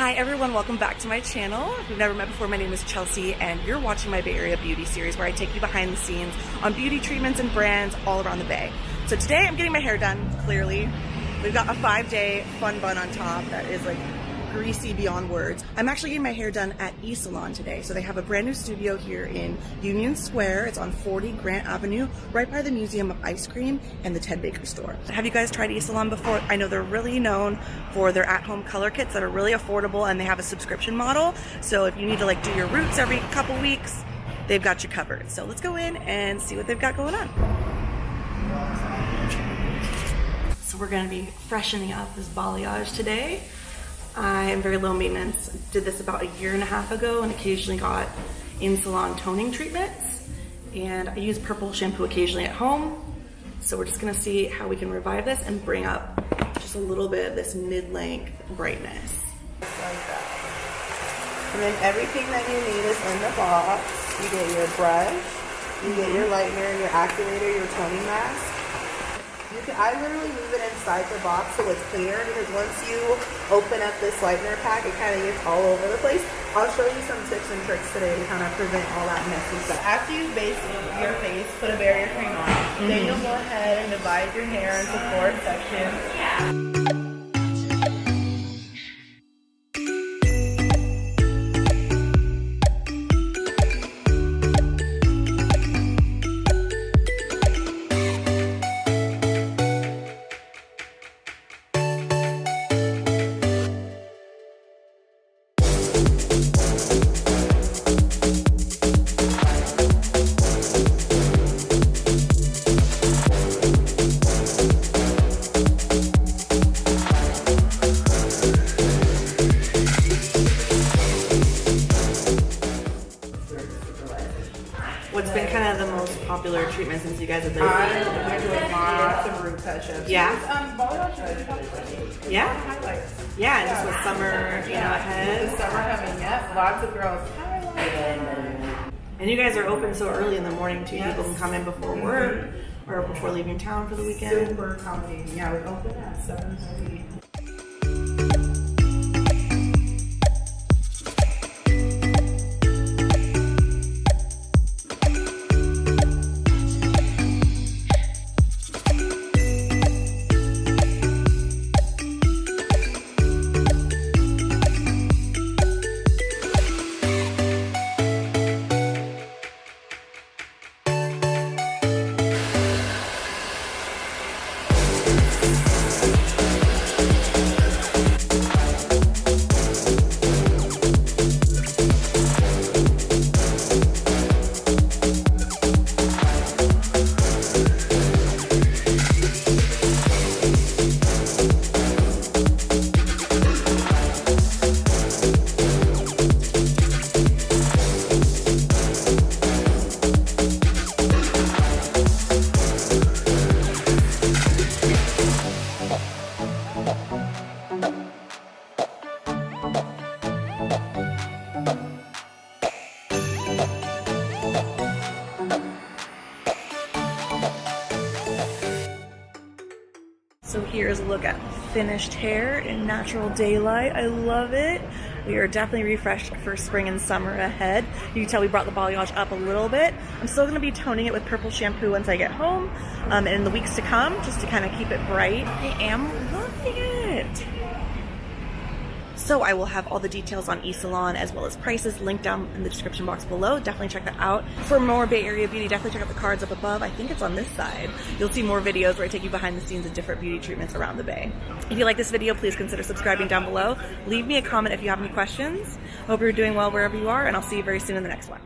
Hi everyone, welcome back to my channel. If we've never met before, my name is Chelsea and you're watching my Bay Area beauty series where I take you behind the scenes on beauty treatments and brands all around the Bay. So today I'm getting my hair done, clearly. We've got a 5-day fun bun on top that is like greasy beyond words. I'm actually getting my hair done at Esalon today. So they have a brand new studio here in Union Square. It's on 40 Grant Avenue, right by the Museum of Ice Cream and the Ted Baker store. Have you guys tried Esalon before? I know they're really known for their at-home color kits that are really affordable, and they have a subscription model. So if you need to like do your roots every couple weeks, they've got you covered. So let's go in and see what they've got going on. So we're gonna be freshening up this balayage today. I am very low maintenance. Did this about a year and a half ago and occasionally got in-salon toning treatments. And I use purple shampoo occasionally at home. So we're just gonna see how we can revive this and bring up just a little bit of this mid-length brightness. Just like that. And then everything that you need is in the box. You get your brush, you get your lightener, your activator, your toning mask. I literally leave it inside the box so it's clear, because once you open up this lightener pack, it kind of gets all over the place. I'll show you some tips and tricks today to kind of prevent all that messy stuff. After you base your face, put a barrier cream on. Then you'll go ahead and divide your hair into 4 sections. What's been kind of the most popular treatment since you guys have been I'm doing lots of root touch-ups. Yeah? Balayage, Yeah? highlights. Yeah, and just with summer, you know, ahead. The summer coming, yes. Lots of girls highlight. And you guys are open so early in the morning too. Yes. People can come in before work or before leaving town for the weekend. Super accommodating. Yeah, we open at 7:30. So here's a look at finished hair in natural daylight. I love it. We are definitely refreshed for spring and summer ahead. You can tell we brought the balayage up a little bit. I'm still gonna be toning it with purple shampoo once I get home and in the weeks to come, just to kind of keep it bright. I am loving it. So I will have all the details on Esalon as well as prices linked down in the description box below. Definitely check that out. For more Bay Area beauty, definitely check out the cards up above. I think it's on this side. You'll see more videos where I take you behind the scenes of different beauty treatments around the Bay. If you like this video, please consider subscribing down below. Leave me a comment if you have any questions. I hope you're doing well wherever you are, and I'll see you very soon in the next one.